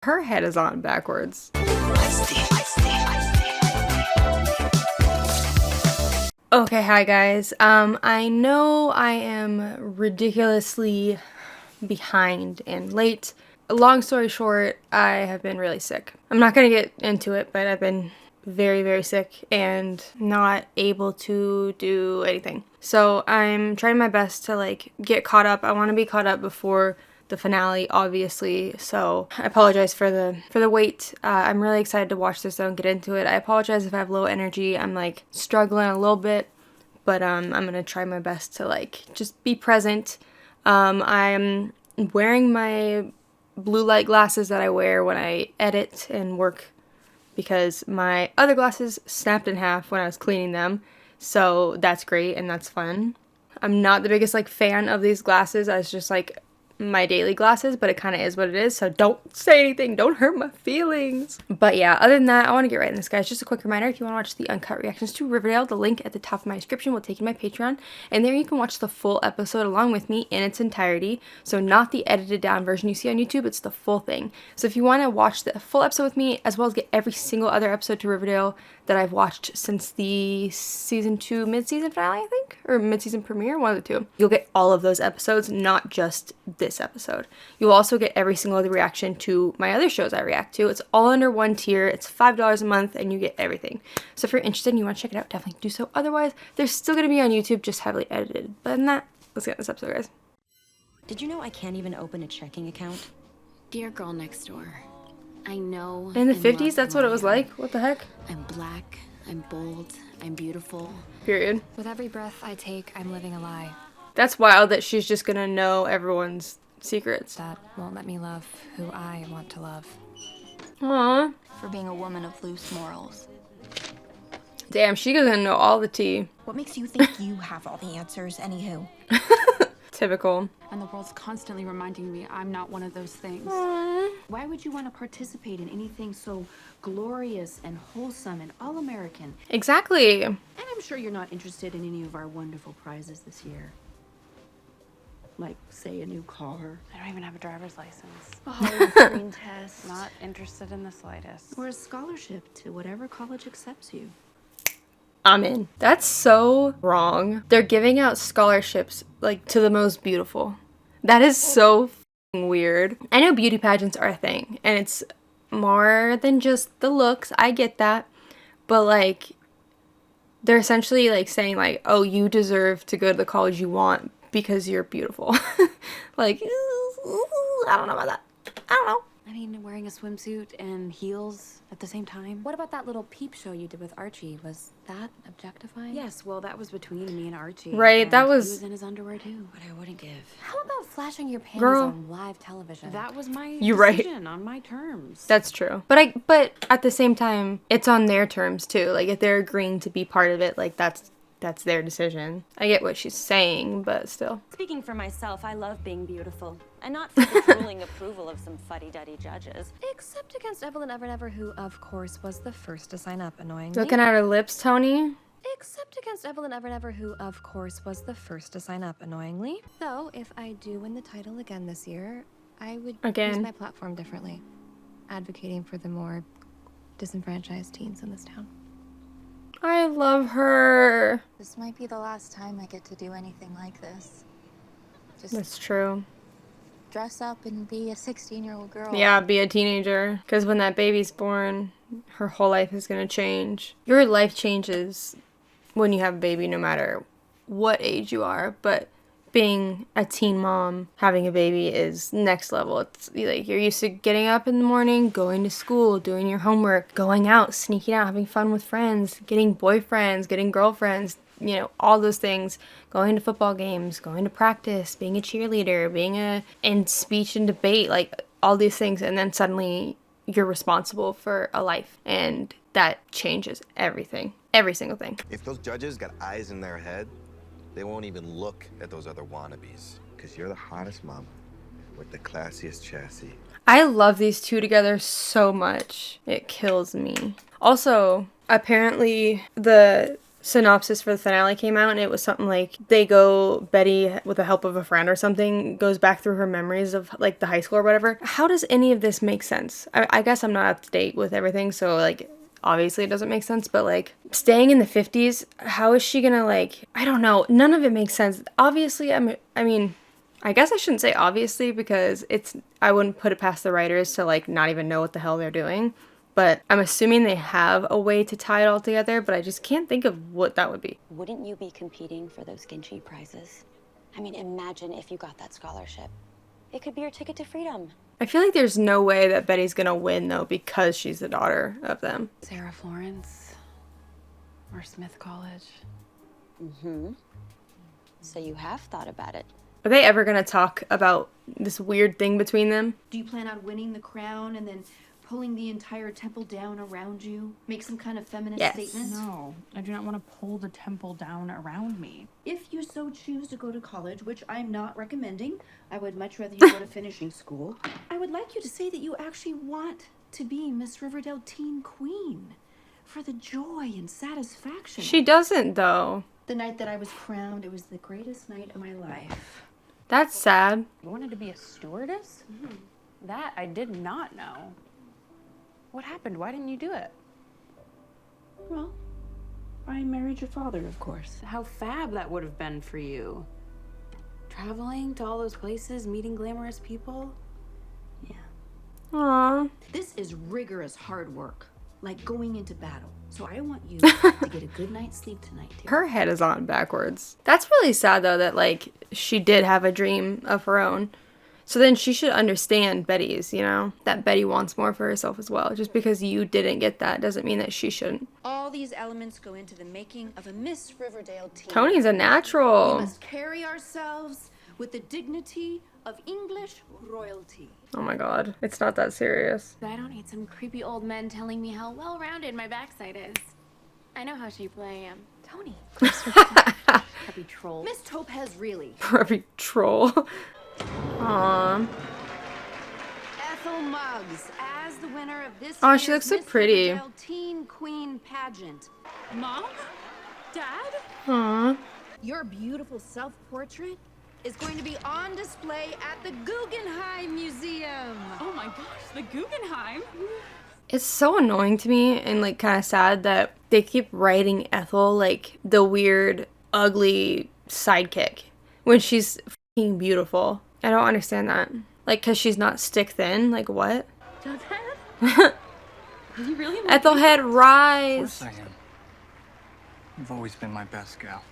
Her head is on backwards. Okay, hi guys. I know I am ridiculously behind and late. Long story short, I have been really sick. I'm not gonna get into it, but I've been very, very sick and not able to do anything. So I'm trying my best to get caught up. I want to be caught up before the finale, obviously. So I apologize for the wait. I'm really excited to watch this though and get into it. I apologize if I have low energy. I'm struggling a little bit, but I'm gonna try my best to just be present. I'm wearing my blue light glasses that I wear when I edit and work because my other glasses snapped in half when I was cleaning them. So that's great and that's fun. I'm not the biggest fan of these glasses as just my daily glasses, but it kind of is what it is, so don't say anything, don't hurt my feelings. But yeah, other than that, I want to get right in this, guys. Just a quick reminder, if you want to watch the uncut reactions to Riverdale, the link at the top of my description will take you to my Patreon, and there you can watch the full episode along with me in its entirety. So not the edited down version you see on YouTube, it's the full thing. So if you want to watch the full episode with me, as well as get every single other episode to Riverdale that I've watched since the season 2 mid-season finale, I think, or mid-season premiere, one of the two, you'll get all of those episodes, not just this episode. You'll also get every single other reaction to my other shows I react to. It's all under one tier. It's $5 a month and you get everything. So if you're interested and you want to check it out, definitely do so. Otherwise, they're still going to be on YouTube, just heavily edited. But other than that, let's get this episode, guys. Did you know I can't even open a checking account? Dear girl next door, I know. In the 50s, that's what it was like? What the heck? I'm black, I'm bold, I'm beautiful. Period. With every breath I take, I'm living a lie. That's wild that she's just gonna know everyone's secrets. That won't let me love who I want to love. Aww. For being a woman of loose morals. Damn, she doesn't know all the tea. What makes you think you have all the answers, anywho? Typical. And the world's constantly reminding me I'm not one of those things. Aww. Why would you want to participate in anything so glorious and wholesome and all-American? Exactly. And I'm sure you're not interested in any of our wonderful prizes this year. Like, say, a new car. I don't even have a driver's license. A Hollywood screen test. Not interested in the slightest. Or a scholarship to whatever college accepts you. I'm in. That's so wrong. They're giving out scholarships to the most beautiful. That is so f***ing weird. I know beauty pageants are a thing and it's more than just the looks. I get that. But they're essentially saying oh, you deserve to go to the college you want because you're beautiful. I don't know about that. I don't know. I mean, wearing a swimsuit and heels at the same time. What about that little peep show you did with Archie? Was that objectifying? Yes, well, that was between me and Archie. Right, and that he was was in his underwear too. But I wouldn't give. How about flashing your panties Girl. on live television? That was my You're right. decision on my terms. That's true. But at the same time, it's on their terms too. If they're agreeing to be part of it, that's their decision. I get what she's saying, but still. Speaking for myself, I love being beautiful. And not for the drooling approval of some fuddy-duddy judges. Except against Evelyn Evernever, who, of course, was the first to sign up, annoyingly. Looking at her lips, Tony. Except against Evelyn Evernever, who, of course, was the first to sign up, annoyingly. Though, if I do win the title again this year, I would use my platform differently. Advocating for the more disenfranchised teens in this town. I love her. This might be the last time I get to do anything like this. Just That's true. dress up and be a 16-year-old girl. Yeah, be a teenager. Because when that baby's born, her whole life is going to change. Your life changes when you have a baby, no matter what age you are. But being a teen mom, having a baby is next level. It's you're used to getting up in the morning, going to school, doing your homework, going out, sneaking out, having fun with friends, getting boyfriends, getting girlfriends, all those things, going to football games, going to practice, being a cheerleader, being in speech and debate, all these things. And then suddenly you're responsible for a life, and that changes everything, every single thing. If those judges got eyes in their head, they won't even look at those other wannabes. Because you're the hottest mom with the classiest chassis. I love these two together so much. It kills me. Also, apparently the synopsis for the finale came out, and it was something like Betty, with the help of a friend or something, goes back through her memories of like the high school or whatever. How does any of this make sense? I guess I'm not up to date with everything, so like obviously it doesn't make sense, but like staying in the 50s, how is she gonna like, I don't know, none of it makes sense. Obviously, I mean, I guess I shouldn't say obviously, because I wouldn't put it past the writers to like not even know what the hell they're doing. But I'm assuming they have a way to tie it all together, but I just can't think of what that would be. Wouldn't you be competing for those Ginchi prizes? I mean, imagine if you got that scholarship. It could be your ticket to freedom. I feel like there's no way that Betty's gonna win, though, because she's the daughter of them. Sarah Florence or Smith College. Mm-hmm. So you have thought about it. Are they ever gonna talk about this weird thing between them? Do you plan on winning the crown and then pulling the entire temple down around you? Make some kind of feminist statement? No, I do not want to pull the temple down around me. If you so choose to go to college, which I'm not recommending, I would much rather you go to finishing school. I would like you to say that you actually want to be Miss Riverdale Teen Queen for the joy and satisfaction. She doesn't, though. The night that I was crowned, it was the greatest night of my life. That's sad. You wanted to be a stewardess? That I did not know. What happened? Why didn't you do it? Well, I married your father, of course. How fab that would have been for you. Traveling to all those places, meeting glamorous people. Yeah. Aww. This is rigorous hard work, like going into battle. So I want you to get a good night's sleep tonight, dear. Her head is on backwards. That's really sad, though, that, like, she did have a dream of her own. So then she should understand Betty's, you know? That Betty wants more for herself as well. Just because you didn't get that doesn't mean that she shouldn't. All these elements go into the making of a Miss Riverdale team. Tony's a natural. We must carry ourselves with the dignity of English royalty. Oh my god. It's not that serious. I don't need some creepy old men telling me how well-rounded my backside is. I know how sheeply I am. Tony. Happy troll. Miss Topaz, really. Preppy troll. Aww. Ethel Muggs as the winner of this Aw, she year's looks so Miss pretty. Riverdale Teen Queen Pageant. Mom? Dad? Aww. Your beautiful self-portrait is going to be on display at the Guggenheim Museum. Oh my gosh, the Guggenheim? It's so annoying to me and like kind of sad that they keep writing Ethel like the weird, ugly sidekick when she's fucking beautiful. I don't understand that. Like, cause she's not stick thin. Like what? Jughead? You really like Ethelhead, Of rise. course I am. You've always been my best gal.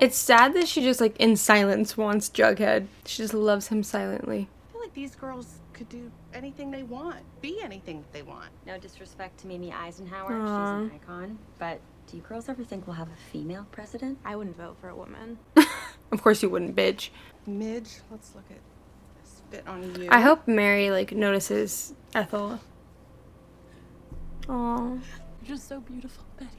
It's sad that she just like in silence wants Jughead. She just loves him silently. I feel like these girls could do anything they want, be anything they want. No disrespect to Mimi Eisenhower, Aw. she's an icon. But do you girls ever think we'll have a female president? I wouldn't vote for a woman. Of course you wouldn't, bitch. Midge, let's look at spit on you. I hope Mary like notices Ethel. Aww. You're just so beautiful, Betty.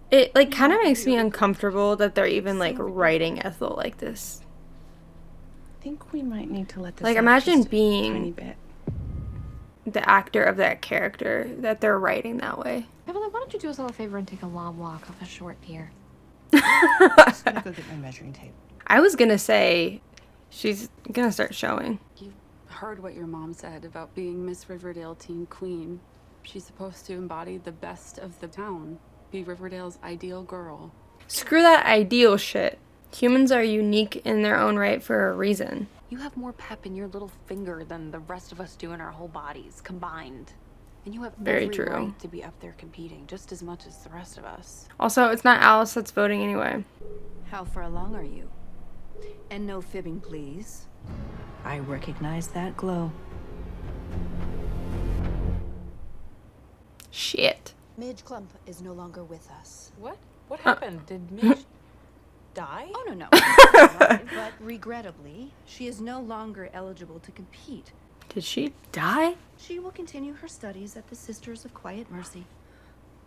It like kind of makes me uncomfortable that they're even like writing Ethel like this. I think we might need to let this Like, out imagine just a being- tiny bit. The actor of that character that they're writing that way. Evelyn, why don't you do us all a favor and take a long walk off a short pier? Just gonna go get my measuring tape. I was gonna say she's gonna start showing. You heard what your mom said about being Miss Riverdale Teen Queen. She's supposed to embody the best of the town. Be Riverdale's ideal girl. Screw that ideal shit. Humans are unique in their own right for a reason. You have more pep in your little finger than the rest of us do in our whole bodies combined. And you have Very every true. right to be up there competing just as much as the rest of us. Also, it's not Alice that's voting anyway. How far along are you? And no fibbing, please. I recognize that glow. Shit. Midge Clump is no longer with us. What? What happened? Did Midge die? Oh, no. But regrettably, she is no longer eligible to compete. Did she die? She will continue her studies at the Sisters of Quiet Mercy.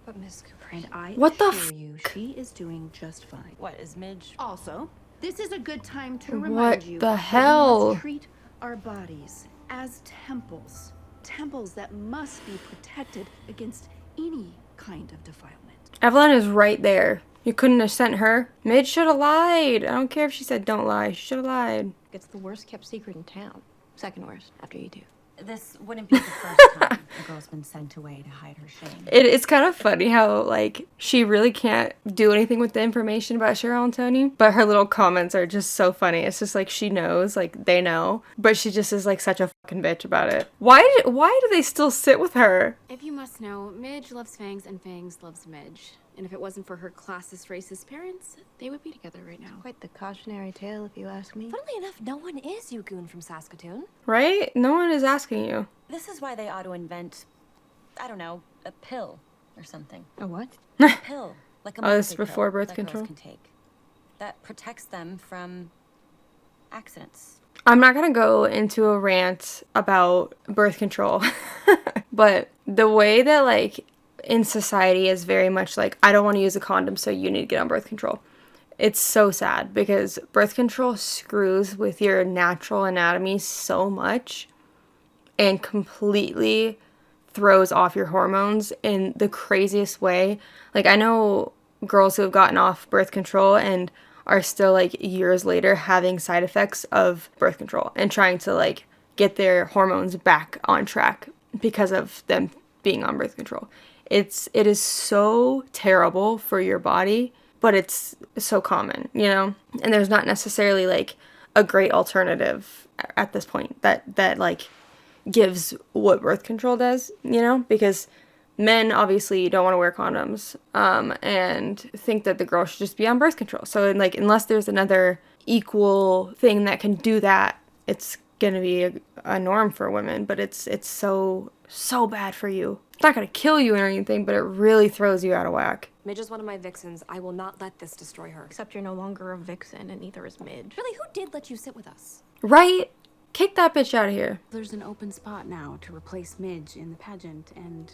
But Miss Cooper, And I What the assure you, she is doing just fine. What, is Midge? Also, this is a good time to What remind you the that we hell? must treat our bodies as temples temples that must be protected against any kind of defilement. Evelyn is right there. You couldn't have sent her. Midge should have lied. I don't care if she said don't lie. She should have lied. It's the worst kept secret in town. Second worst, after you do. This wouldn't be the first time a girl's been sent away to hide her shame. It's kind of funny how, like, she really can't do anything with the information about Cheryl and Tony, but her little comments are just so funny. It's just like she knows, like, they know, but she just is, like, such a fucking bitch about it. Why do they still sit with her? If you must know, Midge loves Fangs and Fangs loves Midge. And if it wasn't for her classist, racist parents, they would be together right now. Quite the cautionary tale, if you ask me. Funnily enough, no one is you goon from Saskatoon. Right? No one is asking you. This is why they ought to invent, I don't know, a pill or something. A what? A pill, like a Oh, this is monthly before pill birth that control? girls can take that protects them from accidents. I'm not gonna go into a rant about birth control, but the way that, like, in society is very much like, I don't want to use a condom, so you need to get on birth control. It's so sad because birth control screws with your natural anatomy so much and completely throws off your hormones in the craziest way. Like, I know girls who have gotten off birth control and are still, like, years later having side effects of birth control and trying to, like, get their hormones back on track because of them being on birth control. It is so terrible for your body, but it's so common, you know? And there's not necessarily, like, a great alternative at this point that like, gives what birth control does, you know? Because men obviously don't want to wear condoms, and think that the girl should just be on birth control. So, like, unless there's another equal thing that can do that, it's gonna be a norm for women, but it's so bad for you. It's not gonna kill you or anything, but it really throws you out of whack. Midge is one of my vixens. I will not let this destroy her. Except you're no longer a vixen, and neither is Midge. Really, who did let you sit with us? Right? Kick that bitch out of here. There's an open spot now to replace Midge in the pageant, and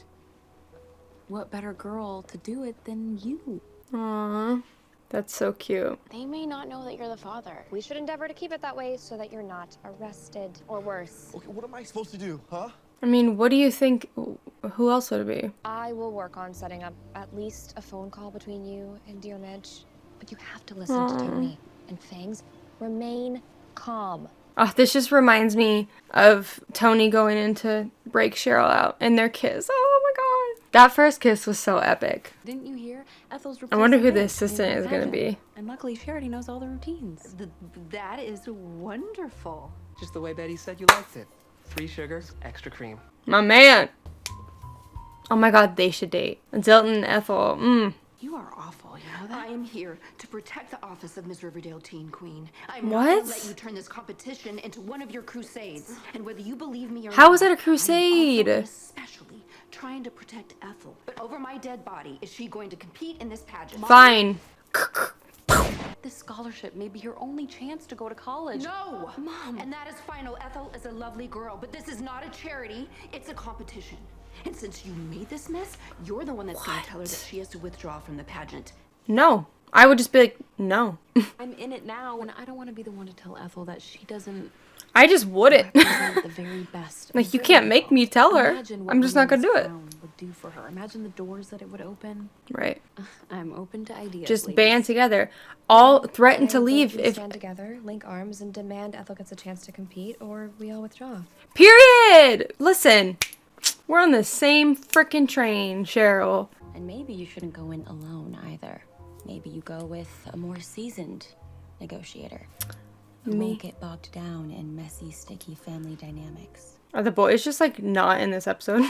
what better girl to do it than you? Aww. That's so cute. They may not know that you're the father. We should endeavor to keep it that way so that you're not arrested or worse. Okay, what am I supposed to do, huh? I mean, what do you think? Who else would it be? I will work on setting up at least a phone call between you and dear Midge. But you have to listen to Tony and Fangs. Remain calm. Oh, this just reminds me of Tony going in to break Cheryl out and their kiss. Oh my god. That first kiss was so epic. Didn't you hear? Ethel's I wonder who replacing the Midge assistant in is going to pageant. be. And luckily, Charity knows all the routines. That is wonderful. Just the way Betty said you liked it. 3 sugars, extra cream. My man. Oh my god, they should date. Zilton and Ethel. You are awful, you know that? I am here to protect the office of Miss Riverdale Teen Queen. I'm What? not going to let you turn this competition into one of your crusades. And whether you believe me or How not, is it a crusade? I'm also especially trying to protect Ethel. But over my dead body, is she going to compete in this pageant? Fine. This scholarship may be your only chance to go to college. No! Mom! And that is final. Ethel is a lovely girl, but this is not a charity. It's a competition. And since you made this mess, you're the one that's going to tell her that she has to withdraw from the pageant. No. I would just be like, no. I'm in it now, and I don't want to be the one to tell Ethel that she doesn't I just wouldn't. represent the very best. Like, you can't make me tell her. Imagine what I'm just not gonna do winning it. this crown would do for her. Imagine the doors that it would open. Right. I'm open to ideas. Just ladies. band together. All threaten to leave We if... stand together, link arms, and demand Ethel gets a chance to compete, or we all withdraw. Period! Listen. We're on the same frickin' train, Cheryl. And maybe you shouldn't go in alone either. Maybe you go with a more seasoned negotiator who Me. won't get bogged down in messy, sticky family dynamics. Are the boys just, like, not in this episode?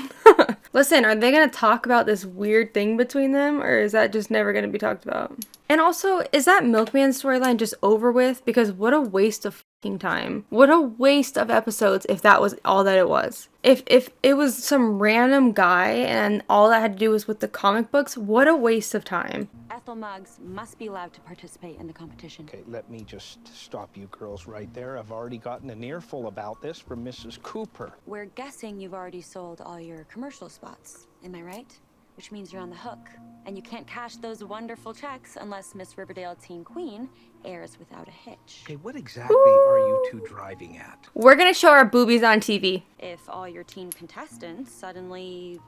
Listen, are they gonna talk about this weird thing between them, or is that just never gonna be talked about? And also, is that Milkman storyline just over with? Because what a waste of fucking time. What a waste of episodes if that was all that it was. If it was some random guy and all that had to do was with the comic books, what a waste of time. Ethel Muggs must be allowed to participate in the competition. Okay, let me just stop you girls right there. I've already gotten an earful about this from Mrs. Cooper. We're guessing you've already sold all your commercial spots, am I right? Which means you're on the hook And you can't cash those wonderful checks unless Miss Riverdale Teen Queen airs without a hitch. Okay, what exactly are you two driving at? We're gonna show our boobies on TV. If all your teen contestants suddenly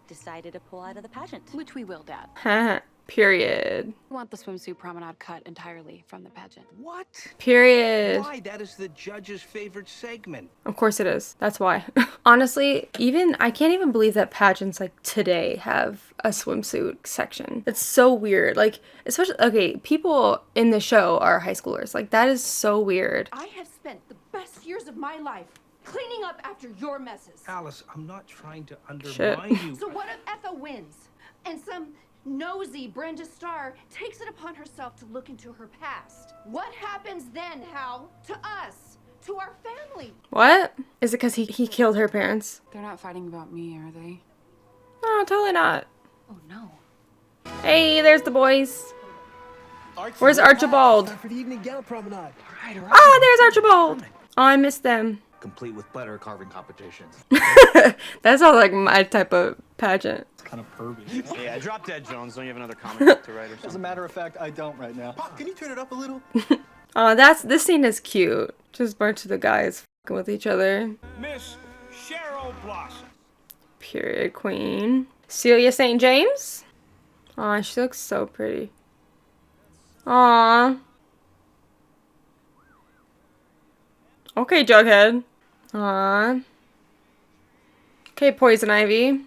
decided to pull out of the pageant. Which we will, Dad. Period. I want the swimsuit promenade cut entirely from the pageant. What? Period. Why? That is the judge's favorite segment. Of course it is. That's why. Honestly, I can't even believe that pageants like today have a swimsuit section. It's so weird. Like, especially, okay, people in the show are high schoolers. Like, that is so weird. I have spent the best years of my life cleaning up after your messes. Alice, I'm not trying to undermine you. So what if Ethel wins and some nosy Brenda Starr takes it upon herself to look into her past? What happens then, Hal? To us? To our family? What? Is it because he killed her parents? They're not fighting about me, are they? No, totally not. Oh no. Hey, there's the boys. Where's Archibald? For the evening gala promenade. All right. Ah, there's Archibald. Oh, I missed them. Complete with butter carving competitions. That sounds like my type of pageant. It's kind of pervy. Yeah, drop dead, Jones. Don't you have another comic to write or something? As a matter of fact, I don't right now. Pop, can you turn it up a little? Oh, this scene is cute. Just a bunch of the guys fucking with each other. Miss Cheryl Blossom. Period queen. Celia St. James? Aw, she looks so pretty. Aw. Okay, Jughead. Aw. Okay, Poison Ivy.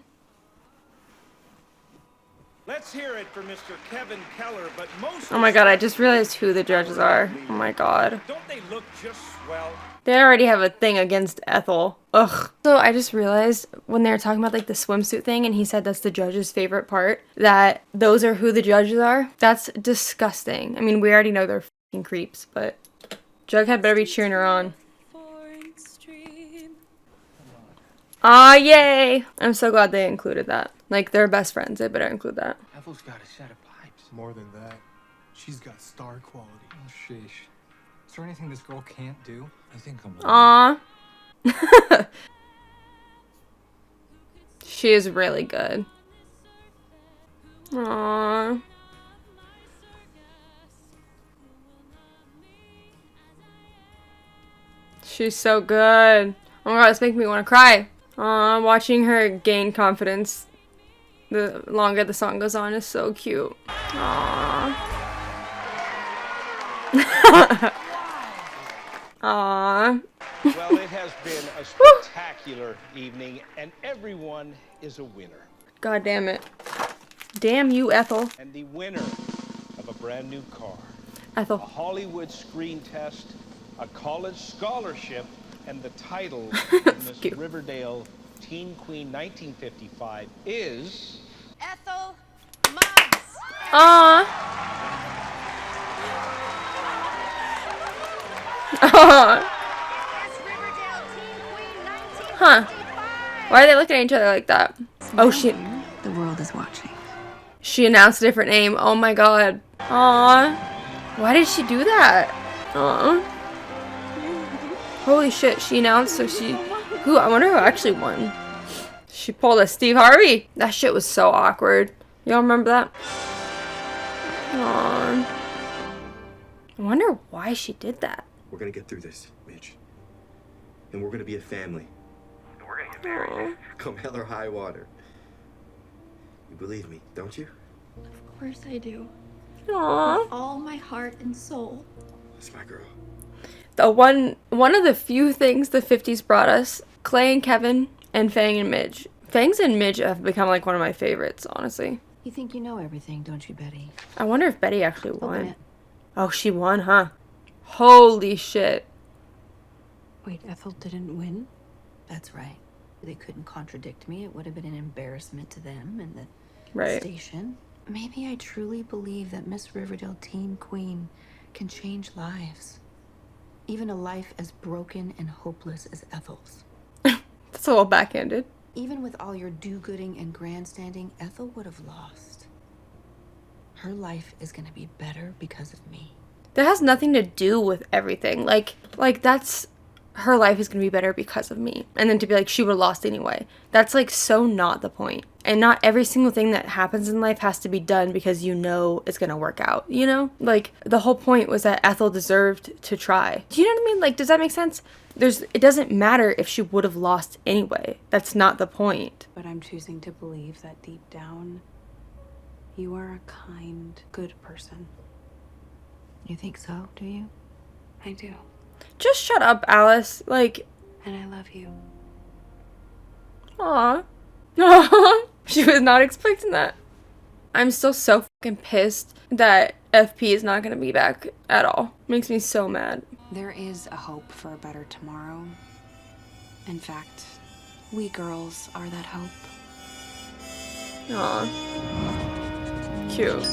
Let's hear it for Mr. Kevin Keller, but most... Oh my god, I just realized who the judges are. Oh my god. Don't they look just swell? They already have a thing against Ethel. Ugh. So I just realized when they were talking about like the swimsuit thing and he said that's the judge's favorite part, that those are who the judges are. That's disgusting. I mean, we already know they're fucking creeps, but Jughead better be cheering her on. Aw, yay! I'm so glad they included that. Like, they're best friends. They better include that. Ethel's got a set of pipes. More than that, she's got star quality. Oh, sheesh. Is there anything this girl can't do? I think I'm... Aw. She is really good. Aw. She's so good. Oh my god, it's making me want to cry. Watching her gain confidence the longer the song goes on is so cute. Aww. Aww. Well, it has been a spectacular evening, and everyone is a winner. God damn it. Damn you, Ethel. And the winner of a brand new car, Ethel. a Hollywood screen test, a college scholarship, and the title of Miss Riverdale Teen Queen 1955 is... Ethel Muggs. Aww. Huh. Why are they looking at each other like that? Oh, shit. The world is watching. She announced a different name. Oh my god. Aww. Why did she do that? Aww. Holy shit, she announced, so she... Who? I wonder who actually won. She pulled a Steve Harvey. That shit was so awkward. Y'all remember that? Aww. I wonder why she did that. We're gonna get through this, Midge. And we're gonna be a family. And we're gonna get married. Come hell or high water. You believe me, don't you? Of course I do. Aww. With all my heart and soul. That's my girl. The one of the few things the 50s brought us, Clay and Kevin and Fang and Midge. Fangs and Midge have become like one of my favorites, honestly. You think you know everything, don't you, Betty? I wonder if Betty actually won. Open it. Oh, she won, huh? Holy shit. Wait, Ethel didn't win? That's right. They couldn't contradict me. It would have been an embarrassment to them and the station. Maybe I truly believe that Miss Riverdale Teen Queen can change lives. Even a life as broken and hopeless as Ethel's. That's a little backhanded. Even with all your do-gooding and grandstanding, Ethel would have lost. Her life is gonna be better because of me. That has nothing to do with everything. Like that's... Her life is gonna be better because of me. And then to be like, she would have lost anyway. That's like so not the point. And not every single thing that happens in life has to be done because you know it's gonna work out, you know? Like, the whole point was that Ethel deserved to try. Do you know what I mean? Like, does that make sense? It doesn't matter if she would have lost anyway. That's not the point. But I'm choosing to believe that deep down, you are a kind, good person. You think so, do you? I do. Just shut up, Alice. Like... And I love you. Aww. Aww. She was not expecting that. I'm still so fucking pissed that FP is not gonna be back at all. Makes me so mad. There is a hope for a better tomorrow. In fact, we girls are that hope. Aw. Cute.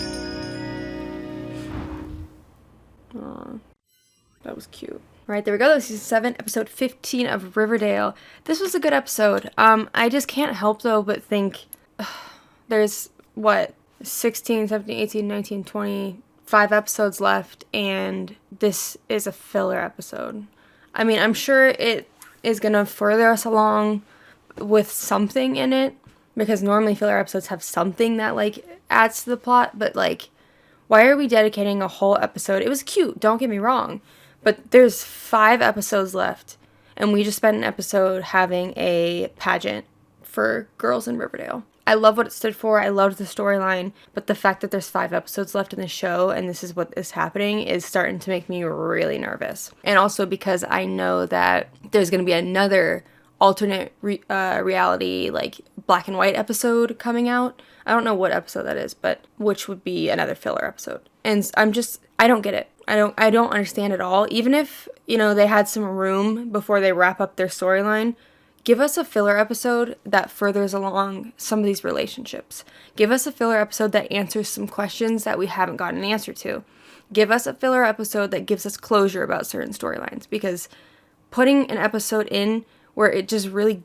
Aw. That was cute. Right, there we go. This is season 7, episode 15 of Riverdale. This was a good episode. I just can't help, though, but think there's, 16, 17, 18, 19, 20, 5 episodes left, and this is a filler episode. I mean, I'm sure it is going to further us along with something in it, because normally filler episodes have something that, like, adds to the plot, but, like, why are we dedicating a whole episode? It was cute, don't get me wrong. But there's 5 episodes left, and we just spent an episode having a pageant for girls in Riverdale. I love what it stood for. I loved the storyline, but the fact that there's 5 episodes left in the show and this is what is happening is starting to make me really nervous. And also because I know that there's going to be another alternate reality, like black and white episode coming out. I don't know what episode that is, but which would be another filler episode. And I don't get it. I don't understand at all. Even if, they had some room before they wrap up their storyline, give us a filler episode that furthers along some of these relationships. Give us a filler episode that answers some questions that we haven't gotten an answer to. Give us a filler episode that gives us closure about certain storylines, because putting an episode in where it just really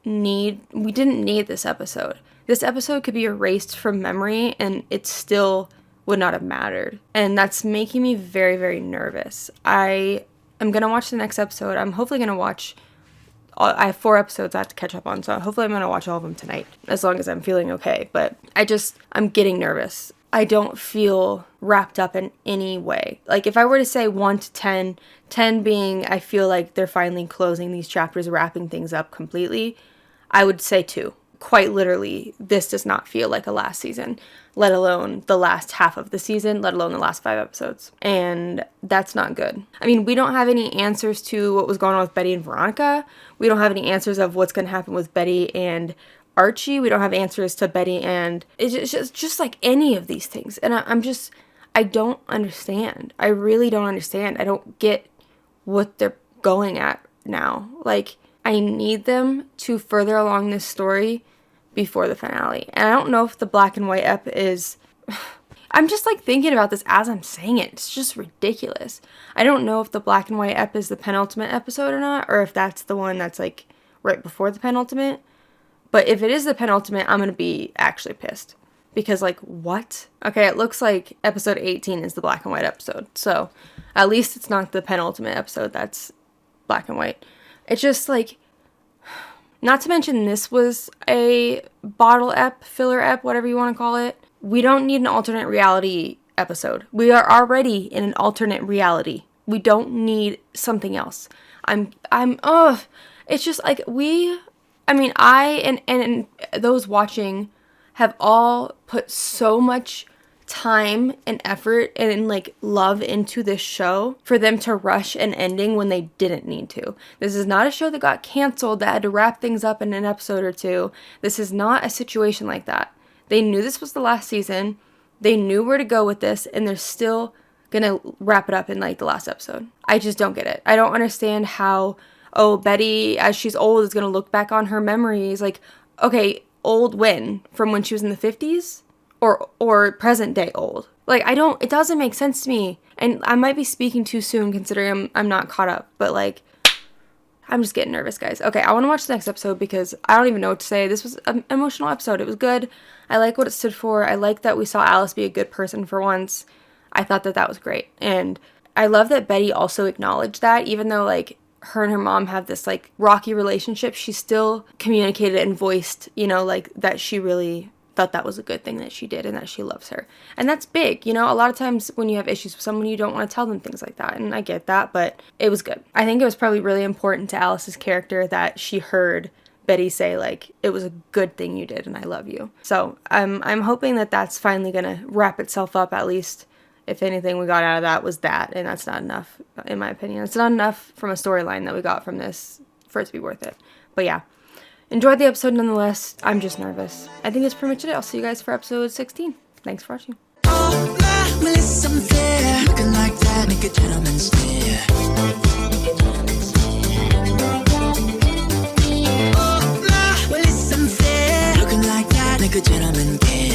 we didn't need this episode. This episode could be erased from memory and it still would not have mattered. And that's making me very, very nervous. I am going to watch the next episode. I'm hopefully going to watch... I have 4 episodes I have to catch up on, so hopefully I'm going to watch all of them tonight, as long as I'm feeling okay. But I'm getting nervous. I don't feel wrapped up in any way. Like, if I were to say 1 to 10, 10 being I feel like they're finally closing these chapters, wrapping things up completely, I would say 2. Quite literally, this does not feel like a last season, let alone the last half of the season, let alone the last 5 episodes. And that's not good. I mean, we don't have any answers to what was going on with Betty and Veronica. We don't have any answers of what's going to happen with Betty and Archie. We don't have answers to Betty and... It's just like any of these things. And I don't understand. I really don't understand. I don't get what they're going at now. Like, I need them to further along this story before the finale. And I don't know if the black and white ep is... I'm just like thinking about this as I'm saying it. It's just ridiculous. I don't know if the black and white ep is the penultimate episode or not, or if that's the one that's like right before the penultimate. But if it is the penultimate, I'm going to be actually pissed. Because like, what? Okay, it looks like episode 18 is the black and white episode. So at least it's not the penultimate episode that's black and white. It's just like... Not to mention this was a bottle ep, filler ep, whatever you want to call it. We don't need an alternate reality episode. We are already in an alternate reality. We don't need something else. It's just like I and those watching have all put so much time and effort and like love into this show for them to rush an ending when they didn't need to. This is not a show that got canceled that had to wrap things up in an episode or 2. This is not a situation like that. They knew this was the last season. They knew where to go with this, and they're still gonna wrap it up in like the last episode. I just don't get it. I don't understand how, Betty, as she's old, is gonna look back on her memories. Like, okay, old when? From when she was in the 50s? Or present day old. Like, it doesn't make sense to me. And I might be speaking too soon considering I'm not caught up. But like, I'm just getting nervous, guys. Okay, I want to watch the next episode because I don't even know what to say. This was an emotional episode. It was good. I like what it stood for. I like that we saw Alice be a good person for once. I thought that was great. And I love that Betty also acknowledged that, even though like her and her mom have this like rocky relationship, she still communicated and voiced, you know, like that she really thought that was a good thing that she did and that she loves her. And that's big, you know. A lot of times when you have issues with someone, you don't want to tell them things like that, and I get that, but it was good. I think it was probably really important to Alice's character that she heard Betty say, like, it was a good thing you did and I love you. So I'm hoping that that's finally gonna wrap itself up. At least if anything we got out of that was that, and that's not enough in my opinion. It's not enough from a storyline that we got from this for it to be worth it. But yeah, enjoyed the episode nonetheless. I'm just nervous. I think that's pretty much it. I'll see you guys for episode 16. Thanks for watching. Make a gentleman care.